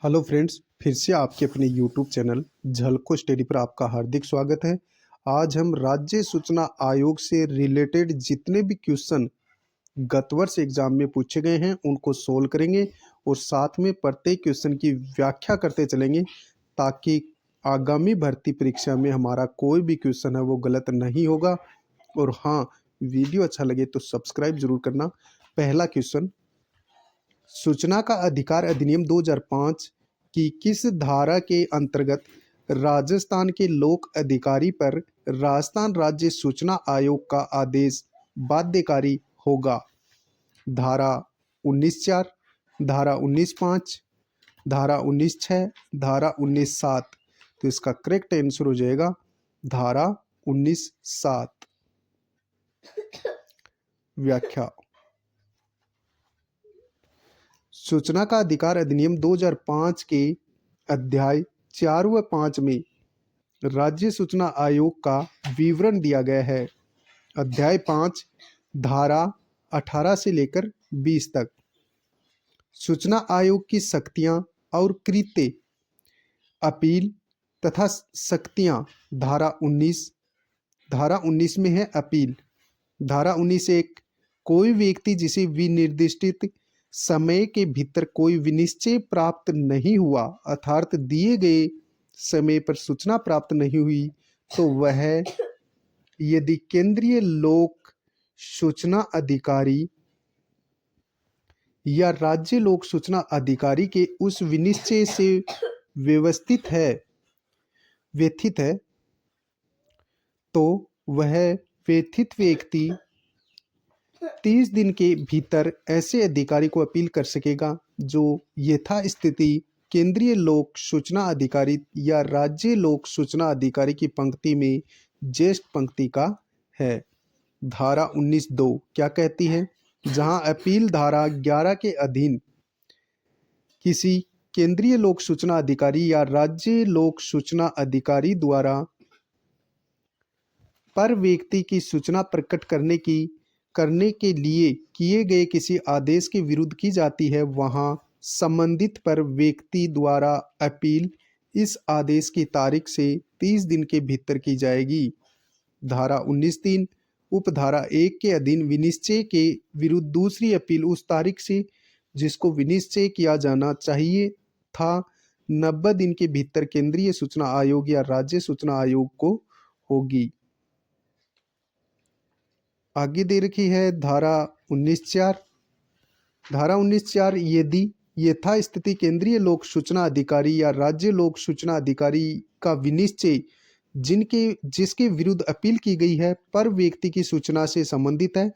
Hello friends, फिर से आपके अपने यूट्यूब चैनल झलको स्टडी पर आपका हार्दिक स्वागत है। आज हम राज्य सूचना आयोग से रिलेटेड जितने भी क्वेश्चन गत वर्ष एग्जाम में पूछे गए हैं उनको सोल्व करेंगे और साथ में प्रत्येक क्वेश्चन की व्याख्या करते चलेंगे ताकि आगामी भर्ती परीक्षा में हमारा कोई भी क्वेश्चन है वो गलत नहीं होगा। और हाँ, वीडियो अच्छा लगे तो सब्सक्राइब जरूर करना। पहला क्वेश्चन, सूचना का अधिकार अधिनियम 2005 की किस धारा के अंतर्गत राजस्थान के लोक अधिकारी पर राजस्थान राज्य सूचना आयोग का आदेश बाध्यकारी होगा? धारा 19(4), धारा 19(5), धारा 19(6), धारा 19(7। तो इसका करेक्ट आंसर हो जाएगा धारा 19(7। व्याख्या, सूचना का अधिकार अधिनियम 2005 के अध्याय 4 व 5 में राज्य सूचना आयोग का विवरण दिया गया है। अध्याय 5 धारा 18 से लेकर 20 तक। सूचना आयोग की शक्तियां और कृत्य, अपील तथा शक्तियां धारा 19 में है अपील। धारा 19(1), कोई व्यक्ति जिसे विनिर्दिष्टित समय के भीतर कोई विनिश्चय प्राप्त नहीं हुआ अर्थात दिए गए समय पर सूचना प्राप्त नहीं हुई तो वह यदि केंद्रीय लोक सूचना अधिकारी या राज्य लोक सूचना अधिकारी के उस विनिश्चय से व्यवस्थित व्यथित है तो वह व्यथित व्यक्ति 30 दिन के भीतर ऐसे अधिकारी को अपील कर सकेगा जो यथास्थिति केंद्रीय लोक सूचना अधिकारी या राज्य लोक सूचना अधिकारी की पंक्ति में ज्येष्ठ पंक्ति का है। धारा 19(2) क्या कहती है? जहां अपील धारा 11 के अधीन किसी केंद्रीय लोक सूचना अधिकारी या राज्य लोक सूचना अधिकारी द्वारा पर व्यक्ति की सूचना प्रकट करने के लिए किए गए किसी आदेश के विरुद्ध की जाती है, वहां संबंधित पर व्यक्ति द्वारा अपील इस आदेश की तारीख से 30 दिन के भीतर की जाएगी। धारा 19(3) उपधारा 1 के अधीन विनिश्चय के विरुद्ध दूसरी अपील उस तारीख से जिसको विनिश्चय किया जाना चाहिए था 90 दिन के भीतर केंद्रीय सूचना आयोग या राज्य सूचना आयोग को होगी। आगे दे रखी है धारा 19(4). धारा 19(4), यदि यथास्थिति केंद्रीय लोक सूचना अधिकारी या राज्य लोक सूचना अधिकारी का विनिश्चय जिसके विरुद्ध अपील की गई है पर व्यक्ति की सूचना से संबंधित है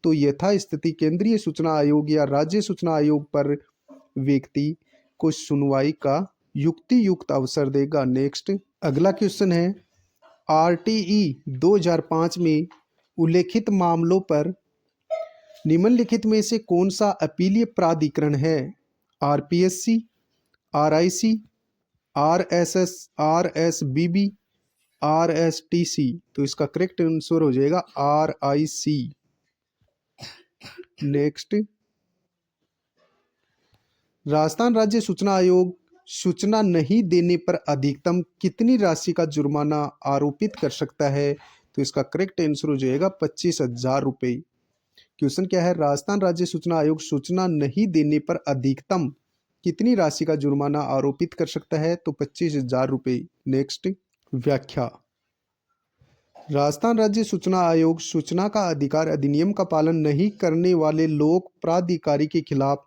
तो यथास्थिति केंद्रीय सूचना आयोग या राज्य सूचना आयोग पर व्यक्ति को सुनवाई का युक्ति युक्त अवसर देगा। नेक्स्ट, अगला क्वेश्चन है, RTE 2005 में उल्लेखित मामलों पर निम्नलिखित में से कौन सा अपीलीय प्राधिकरण है? RPSC, RIC, RSS, RSBB, RSTC। तो इसका करेक्ट आंसर हो जाएगा RIC। नेक्स्ट, राजस्थान राज्य सूचना आयोग सूचना नहीं देने पर अधिकतम कितनी राशि का जुर्माना आरोपित कर सकता है? तो इसका करेक्ट आंसर हो जाएगा 25,000 रुपये। क्वेश्चन क्या है? राजस्थान राज्य सूचना आयोग सूचना नहीं देने पर अधिकतम कितनी राशि का जुर्माना आरोपित कर सकता है? तो 25,000 रुपये। नेक्स्ट, व्याख्या, राजस्थान राज्य सूचना आयोग सूचना का अधिकार अधिनियम का पालन नहीं करने वाले लोक प्राधिकारी के खिलाफ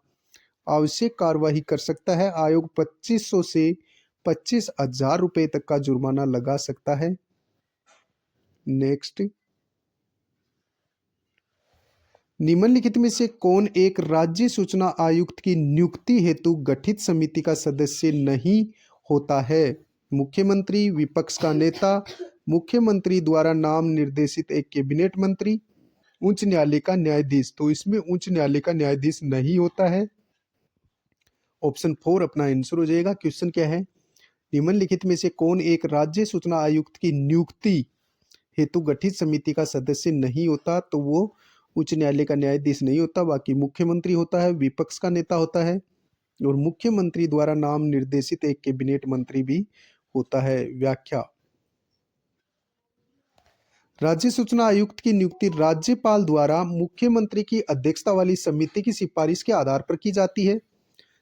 आवश्यक कार्यवाही कर सकता है। आयोग 2500 से 25,000 रुपये तक का जुर्माना लगा सकता है। नेक्स्ट, निम्नलिखित में से कौन एक राज्य सूचना आयुक्त की नियुक्ति हेतु गठित समिति का सदस्य नहीं होता है? मुख्यमंत्री, विपक्ष का नेता, मुख्यमंत्री द्वारा नाम निर्देशित एक कैबिनेट मंत्री, उच्च न्यायालय का न्यायाधीश। तो इसमें उच्च न्यायालय का न्यायाधीश नहीं होता है। ऑप्शन 4 अपना आंसर हो जाएगा। क्वेश्चन क्या है? निम्नलिखित में से कौन एक राज्य सूचना आयुक्त की नियुक्ति हेतु गठित समिति का सदस्य नहीं होता? तो वो उच्च न्यायालय का न्यायाधीश नहीं होता, बाकी मुख्यमंत्री होता है, विपक्ष का नेता होता है और मुख्यमंत्री द्वारा नाम निर्देशित एक कैबिनेट मंत्री भी होता है। व्याख्या। राज्य सूचना आयुक्त की नियुक्ति राज्यपाल द्वारा मुख्यमंत्री की अध्यक्षता वाली समिति की सिफारिश के आधार पर की जाती है।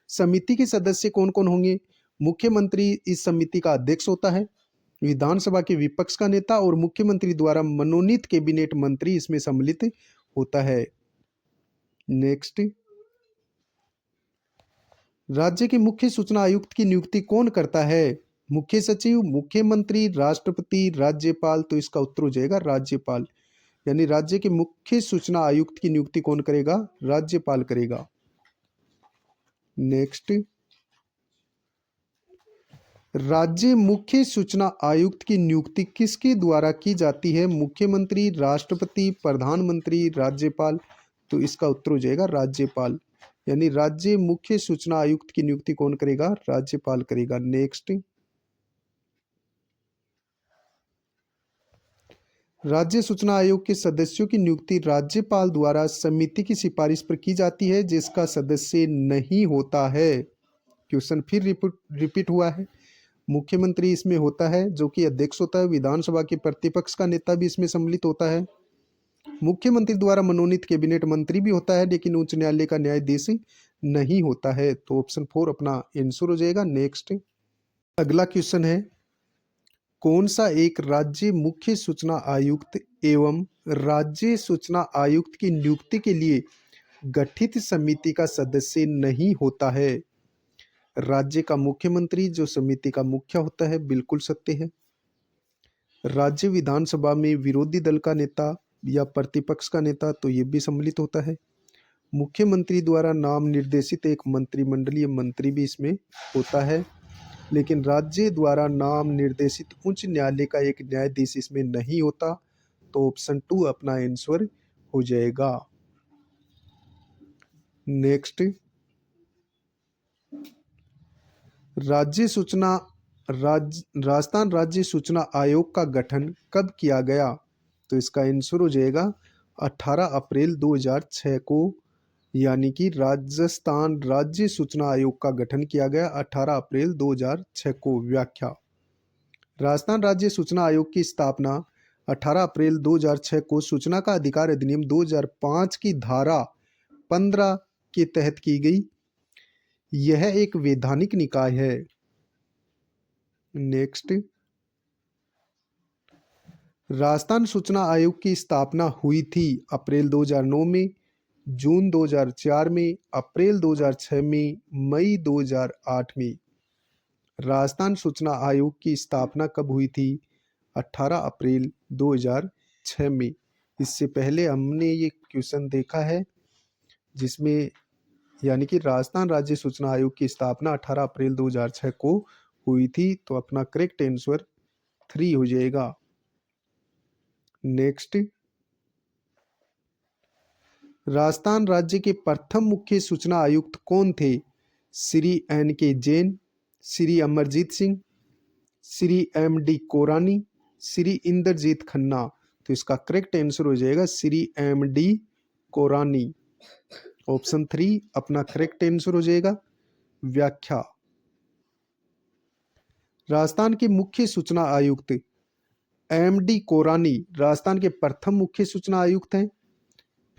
समिति के सदस्य कौन कौन होंगे? मुख्यमंत्री इस समिति का अध्यक्ष होता है, विधानसभा के विपक्ष का नेता और मुख्यमंत्री द्वारा मनोनीत कैबिनेट मंत्री इसमें सम्मिलित होता है। नेक्स्ट, राज्य के मुख्य सूचना आयुक्त की नियुक्ति कौन करता है? मुख्य सचिव, मुख्यमंत्री, राष्ट्रपति, राज्यपाल। तो इसका उत्तर हो जाएगा राज्यपाल। यानी राज्य के मुख्य सूचना आयुक्त की नियुक्ति कौन करेगा? राज्यपाल करेगा। नेक्स्ट, राज्य मुख्य सूचना आयुक्त की नियुक्ति किसके द्वारा की जाती है? मुख्यमंत्री, राष्ट्रपति, प्रधानमंत्री, राज्यपाल। तो इसका उत्तर हो जाएगा राज्यपाल। यानी राज्य मुख्य सूचना आयुक्त की नियुक्ति कौन करेगा? राज्यपाल करेगा। नेक्स्ट, राज्य सूचना आयोग के सदस्यों की नियुक्ति राज्यपाल द्वारा समिति की सिफारिश पर की जाती है जिसका सदस्य नहीं होता है। क्वेश्चन फिर रिपीट हुआ है। मुख्यमंत्री इसमें होता है जो कि अध्यक्ष होता है, विधानसभा के प्रतिपक्ष का नेता भी इसमें सम्मिलित होता है, मुख्यमंत्री द्वारा मनोनीत कैबिनेट मंत्री भी होता है, लेकिन उच्च न्यायालय का न्यायाधीश नहीं होता है। तो ऑप्शन 4 अपना आंसर हो जाएगा। नेक्स्ट, अगला क्वेश्चन है, कौन सा एक राज्य मुख्य सूचना आयुक्त एवं राज्य सूचना आयुक्त की नियुक्ति के लिए गठित समिति का सदस्य नहीं होता है? राज्य का मुख्यमंत्री जो समिति का मुख्य होता है, बिल्कुल सत्य है। राज्य विधानसभा में विरोधी दल का नेता या प्रतिपक्ष का नेता, तो ये भी सम्मिलित होता है। मुख्यमंत्री द्वारा नाम निर्देशित एक मंत्रिमंडलीय मंत्री भी इसमें होता है, लेकिन राज्य द्वारा नाम निर्देशित उच्च न्यायालय का एक न्यायाधीश इसमें नहीं होता। तो ऑप्शन 2 अपना आंसर हो जाएगा। नेक्स्ट, राजस्थान राज्य सूचना आयोग का गठन कब किया गया? तो इसका आंसर हो जाएगा 18 अप्रैल 2006 को, यानी कि राजस्थान राज्य सूचना आयोग का गठन किया गया 18 अप्रैल 2006 को। व्याख्या। राजस्थान राज्य सूचना आयोग की स्थापना 18 अप्रैल 2006 को सूचना का अधिकार अधिनियम 2005 की धारा 15 के तहत की गई। यह एक वैधानिक निकाय है। नेक्स्ट, राजस्थान सूचना आयोग की स्थापना हुई थी अप्रैल 2009 में, जून 2004 में, अप्रैल 2006 में, मई 2008 में। राजस्थान सूचना आयोग की स्थापना कब हुई थी? 18 अप्रैल 2006 में। इससे पहले हमने ये क्वेश्चन देखा है जिसमें यानी कि राजस्थान राज्य सूचना आयोग की स्थापना 18 अप्रैल 2006 को हुई थी। तो अपना करेक्ट आंसर 3 हो जाएगा। नेक्स्ट, राजस्थान राज्य के प्रथम मुख्य सूचना आयुक्त कौन थे? श्री N.K. जैन, श्री अमरजीत सिंह, श्री M.D. कोरानी, श्री इंद्रजीत खन्ना। तो इसका करेक्ट आंसर हो जाएगा श्री M.D. कोरानी। ऑप्शन 3 अपना करेक्ट आंसर हो जाएगा। व्याख्या। राजस्थान के मुख्य सूचना आयुक्त M.D. कोरानी राजस्थान के प्रथम मुख्य सूचना आयुक्त हैं।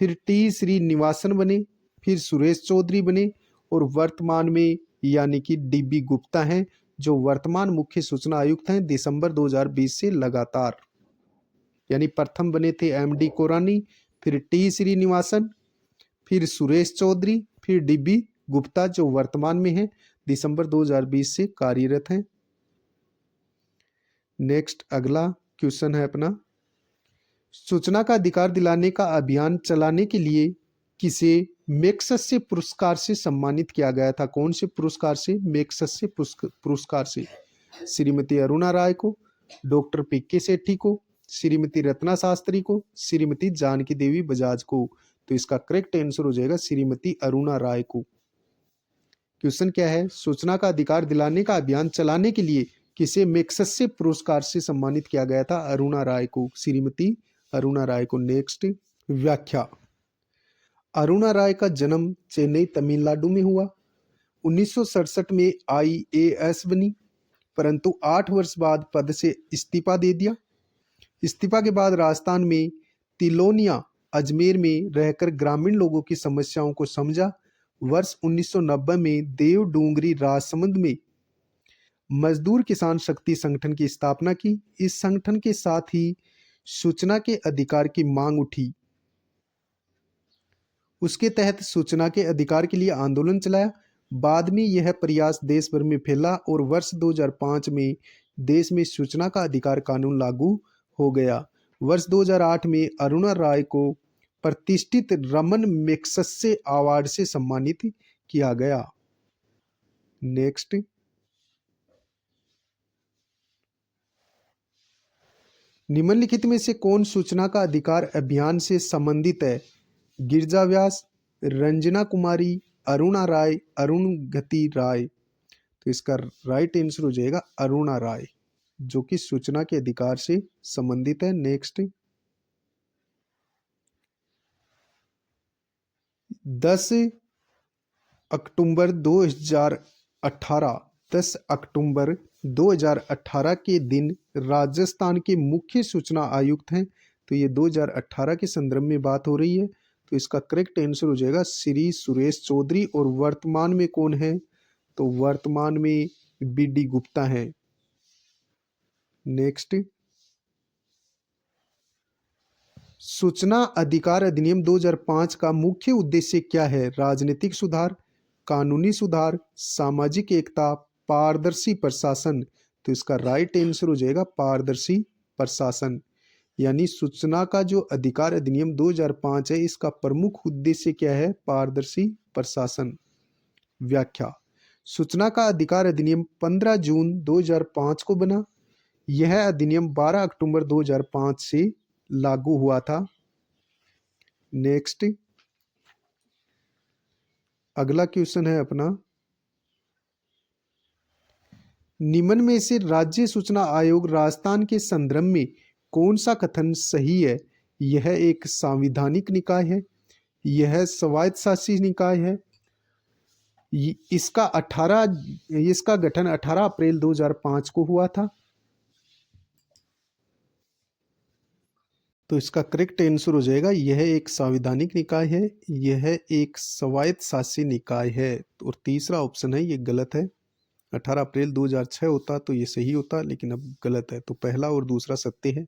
फिर टी श्रीनिवासन बने, फिर सुरेश चौधरी बने और वर्तमान में यानी कि DB गुप्ता हैं जो वर्तमान मुख्य सूचना आयुक्त हैं दिसंबर 2020 से लगातार। यानी प्रथम बने थे M.D. कोरानी, फिर टी श्रीनिवासन, फिर सुरेश चौधरी, फिर DB गुप्ता जो वर्तमान में है, दिसंबर 2020 से कार्यरत हैं। नेक्स्ट, अगला क्वेश्चन है अपना, सूचना का अधिकार दिलाने का अभियान चलाने के लिए किसे मैग्सेसे पुरस्कार से सम्मानित किया गया था? कौन से पुरस्कार से? मैग्सेसे पुरस्कार से। श्रीमती अरुणा राय को, डॉक्टर PK सेठी को, श्रीमती रत्ना शास्त्री को, श्रीमती जानकी देवी बजाज को। तो इसका करेक्ट आंसर हो जाएगा श्रीमती अरुणा राय को। क्वेश्चन क्या है? सूचना का अधिकार दिलाने का अभियान चलाने के लिए किसे मैग्सेसे पुरस्कार से सम्मानित किया गया था? अरुणा राय को, श्रीमती अरुणा राय को। नेक्स्ट, व्याख्या। अरुणा राय का जन्म चेन्नई तमिलनाडु में हुआ। 1967 में IAS बनी, परंतु 8 वर्ष बाद पद से इस्तीफा दे दिया। इस्तीफा के बाद राजस्थान में तिलोनिया अजमेर में रहकर ग्रामीण लोगों की समस्याओं को समझा। वर्ष 1990 में देवडूंगरी राजसमंद में मजदूर किसान शक्ति संगठन की स्थापना की। इस संगठन के साथ ही सूचना के अधिकार की मांग उठी। उसके तहत सूचना के अधिकार के लिए आंदोलन चलाया। बाद में यह प्रयास देश भर में फैला और वर्ष 2005 में देश में सूचना का अधिकार कानून लागू हो गया। वर्ष 2008 में अरुणा राय को प्रतिष्ठित रमन मैग्सेसे अवार्ड से सम्मानित किया गया। नेक्स्ट, निम्नलिखित में से कौन सूचना का अधिकार अभियान से संबंधित है? गिरजा व्यास, रंजना कुमारी, अरुणा राय, अरुणगति राय। तो इसका राइट आंसर हो जाएगा अरुणा राय, जो कि सूचना के अधिकार से संबंधित है। नेक्स्ट, 10 अक्टूबर 2018 10 अक्टूबर 2018 के दिन राजस्थान के मुख्य सूचना आयुक्त हैं। तो ये 2018 के संदर्भ में बात हो रही है। तो इसका करेक्ट आंसर हो जाएगा श्री सुरेश चौधरी। और वर्तमान में कौन है? तो वर्तमान में BD गुप्ता है। नेक्स्ट, सूचना अधिकार अधिनियम 2005 का मुख्य उद्देश्य क्या है? राजनीतिक सुधार, कानूनी सुधार, सामाजिक एकता, पारदर्शी प्रशासन। तो इसका राइट आंसर हो जाएगा पारदर्शी प्रशासन। यानी सूचना का जो अधिकार अधिनियम 2005 है, इसका प्रमुख उद्देश्य क्या है? पारदर्शी प्रशासन। व्याख्या, सूचना का अधिकार अधिनियम 15 जून 2005 को बना। यह अधिनियम 12 अक्टूबर 2005 से लागू हुआ था। नेक्स्ट, अगला क्वेश्चन है अपना, निम्न में से राज्य सूचना आयोग राजस्थान के संदर्भ में कौन सा कथन सही है? यह एक संवैधानिक निकाय है, यह स्वायत्तशासी निकाय है, इसका गठन 18 अप्रैल 2005 को हुआ था। तो इसका करेक्ट आंसर हो जाएगा यह एक संवैधानिक निकाय है, यह एक स्वायत्तशासी निकाय है। और तीसरा ऑप्शन है ये गलत है। 18 अप्रैल 2006 होता तो ये सही होता, लेकिन अब गलत है। तो पहला और दूसरा सत्य है।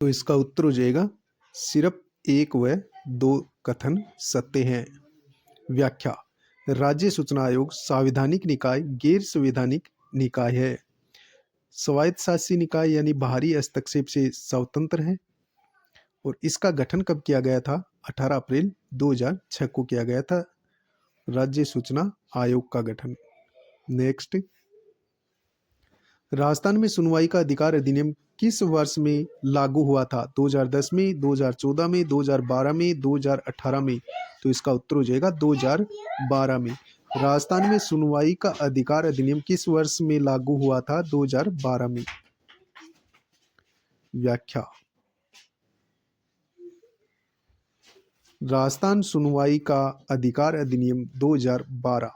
तो इसका उत्तर हो जाएगा सिर्फ 1 व 2 कथन सत्य हैं। व्याख्या, राज्य सूचना आयोग संवैधानिक निकाय गैर संवैधानिक निकाय है। स्वायत्तशासी निकाय यानी बाहरी हस्तक्षेप से स्वतंत्र है। और इसका गठन कब किया गया था? 18 अप्रैल 2006 को किया गया था राज्य सूचना आयोग का गठन। नेक्स्ट, राजस्थान में सुनवाई का अधिकार अधिनियम किस वर्ष में लागू हुआ था? 2010 में, 2014 में, 2012 में, 2018 में। तो इसका उत्तर हो जाएगा 2012 में। राजस्थान में सुनवाई का अधिकार अधिनियम किस वर्ष में लागू हुआ था? 2012 में। व्याख्या, राजस्थान सुनवाई का अधिकार अधिनियम 2012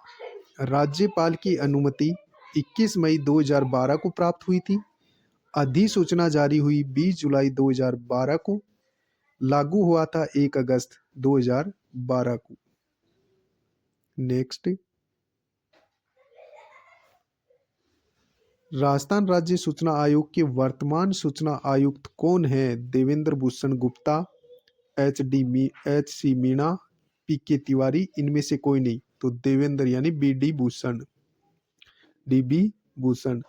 राज्यपाल की अनुमति 21 मई 2012 को प्राप्त हुई थी। अधिसूचना जारी हुई 20 जुलाई 2012 को। लागू हुआ था 1 अगस्त 2012 को। नेक्स्ट, राजस्थान राज्य सूचना आयोग के वर्तमान सूचना आयुक्त कौन है? देवेंद्र भूषण गुप्ता, HC मीणा, PK तिवारी, इनमें से कोई नहीं। तो देवेंद्र यानी DB भूषण।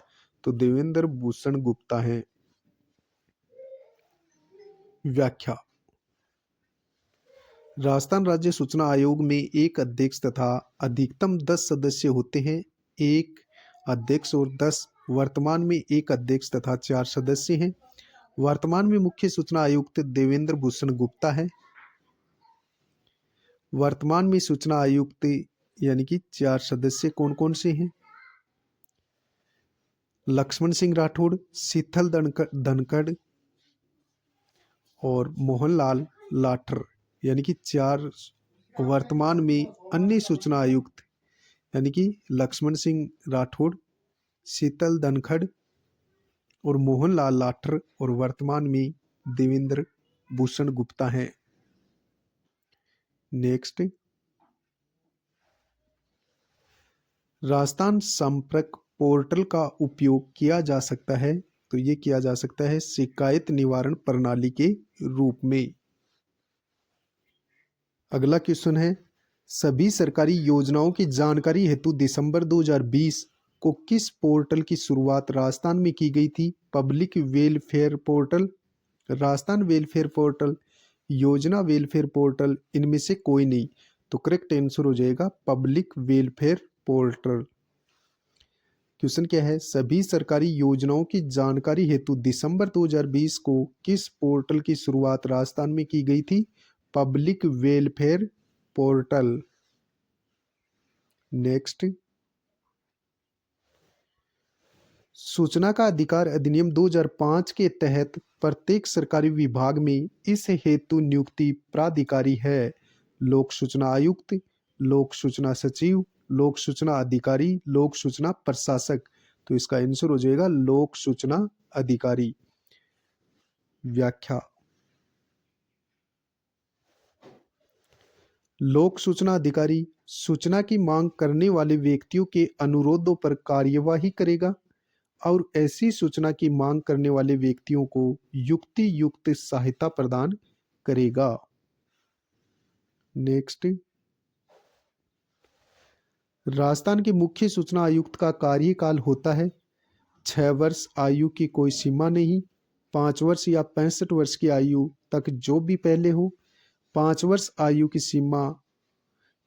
तो देवेंद्र भूषण गुप्ता है। व्याख्या, राजस्थान राज्य सूचना आयोग में एक अध्यक्ष तथा अधिकतम 10 सदस्य होते हैं। एक अध्यक्ष और 10 वर्तमान में एक अध्यक्ष तथा 4 सदस्य हैं। वर्तमान में मुख्य सूचना आयुक्त देवेंद्र भूषण गुप्ता है। वर्तमान में सूचना आयुक्त यानी कि 4 सदस्य कौन कौन से हैं? लक्ष्मण सिंह राठौड़, शीतल धनखड़ और मोहनलाल लाठर, यानी कि 4 वर्तमान में अन्य सूचना आयुक्त यानी कि लक्ष्मण सिंह राठौड़, शीतल धनखड़ और मोहनलाल लाठर, और वर्तमान में देवेंद्र भूषण गुप्ता हैं। नेक्स्ट, राजस्थान संपर्क पोर्टल का उपयोग किया जा सकता है, तो ये किया जा सकता है शिकायत निवारण प्रणाली के रूप में। अगला क्वेश्चन है, सभी सरकारी योजनाओं की जानकारी हेतु दिसंबर 2020 को किस पोर्टल की शुरुआत राजस्थान में की गई थी? Public welfare portal, Rajasthan welfare portal, योजना वेलफेयर पोर्टल, इनमें से कोई नहीं। तो करेक्ट आंसर हो जाएगा पब्लिक वेलफेयर पोर्टल। क्वेश्चन क्या है, सभी सरकारी योजनाओं की जानकारी हेतु दिसंबर 2020 को किस पोर्टल की शुरुआत राजस्थान में की गई थी? Public welfare portal. नेक्स्ट, सूचना का अधिकार अधिनियम 2005 के तहत प्रत्येक सरकारी विभाग में इस हेतु नियुक्ति प्राधिकारी है। लोक सूचना आयुक्त, लोक सूचना सचिव, लोक सूचना अधिकारी, लोक सूचना प्रशासक। तो इसका आंसर हो जाएगा लोक सूचना अधिकारी। व्याख्या, लोक सूचना अधिकारी सूचना की मांग करने वाले व्यक्तियों के अनुरोधों पर कार्यवाही करेगा और ऐसी सूचना की मांग करने वाले व्यक्तियों को युक्ति युक्त सहायता प्रदान करेगा। नेक्स्ट, राजस्थान के मुख्य सूचना आयुक्त का कार्यकाल होता है 6 वर्ष, आयु की कोई सीमा नहीं, 5 वर्ष या 65 वर्ष की आयु तक जो भी पहले हो, 5 वर्ष आयु की सीमा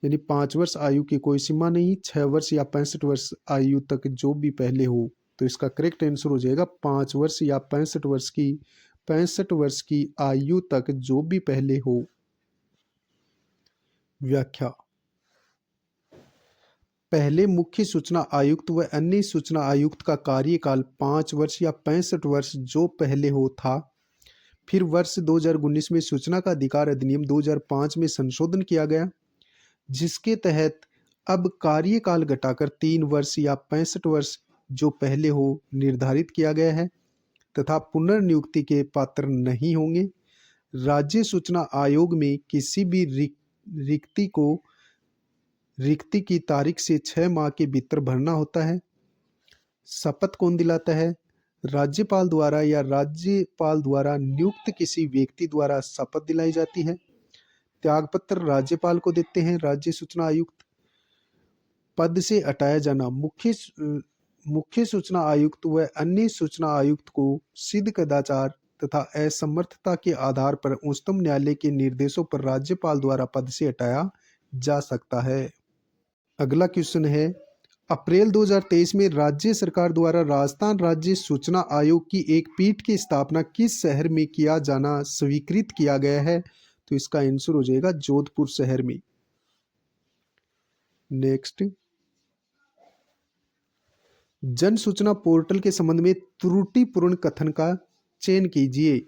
यानी 5 वर्ष आयु की कोई सीमा नहीं, 6 वर्ष या 65 वर्ष आयु तक जो भी पहले हो। तो इसका करेक्ट आंसर हो जाएगा 5 वर्ष या 65 वर्ष की आयु तक जो भी पहले हो। व्याख्या, पहले मुख्य सूचना आयुक्त व अन्य सूचना आयुक्त का कार्यकाल 5 वर्ष या 65 वर्ष जो पहले हो था। फिर वर्ष 2019 में सूचना का अधिकार अधिनियम 2005 में संशोधन किया गया, जिसके तहत अब कार्यकाल घटाकर 3 वर्ष या 65 वर्ष जो पहले हो निर्धारित किया गया है तथा पुनर्नियुक्ति के पात्र नहीं होंगे। राज्य सूचना आयोग में किसी भी रिक्ति की तारीख से 6 माह के भीतर भरना होता है। शपथ कौन दिलाता है? राज्यपाल द्वारा या राज्यपाल द्वारा नियुक्त किसी व्यक्ति द्वारा शपथ दिलाई जाती है। त्यागपत्र राज्यपाल को देते हैं राज्य सूचना आयुक्त। पद से हटाया जाना, मुख्य सूचना आयुक्त व अन्य सूचना आयुक्त को सिद्ध कदाचार तथा असमर्थता के आधार पर उच्चतम न्यायालय के निर्देशों पर राज्यपाल द्वारा पद से हटाया जा सकता है। अगला क्वेश्चन है, अप्रैल 2023 में राज्य सरकार द्वारा राजस्थान राज्य सूचना आयोग की एक पीठ की स्थापना किस शहर में किया जाना स्वीकृत किया गया है? तो इसका आंसर हो जाएगा जोधपुर शहर में। नेक्स्ट, जन सूचना पोर्टल के संबंध में त्रुटिपूर्ण कथन का चयन कीजिए।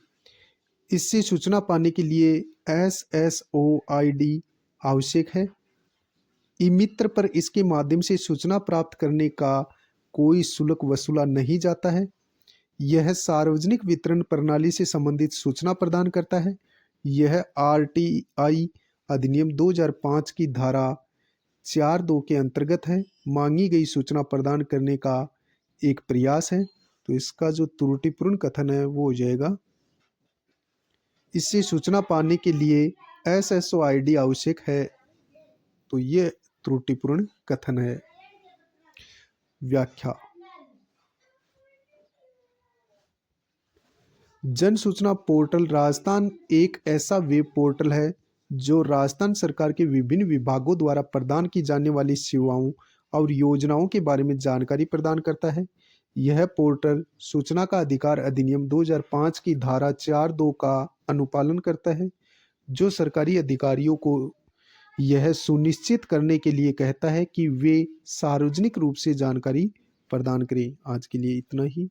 इससे सूचना पाने के लिए SSOID आवश्यक है। ई मित्र पर इसके माध्यम से सूचना प्राप्त करने का कोई शुल्क वसूला नहीं जाता है। यह सार्वजनिक वितरण प्रणाली से संबंधित सूचना प्रदान करता है। यह RTI अधिनियम 2005 की धारा 4(2) के अंतर्गत है। मांगी गई सूचना प्रदान करने का एक प्रयास है। तो इसका जो त्रुटिपूर्ण कथन है वो हो जाएगा, इससे सूचना पाने के लिए SSOID आवश्यक है। तो ये त्रुटिपूर्ण कथन है। व्याख्या, जन सूचना पोर्टल राजस्थान एक ऐसा वेब पोर्टल है जो राजस्थान सरकार के विभिन्न विभागों द्वारा प्रदान की जाने वाली सेवाओं और योजनाओं के बारे में जानकारी प्रदान करता है। यह पोर्टल सूचना का अधिकार अधिनियम 2005 की धारा 4(2) का अनुपालन करता है, जो सरकारी अधिकारियों को यह सुनिश्चित करने के लिए कहता है कि वे सार्वजनिक रूप से जानकारी प्रदान करें। आज के लिए इतना ही।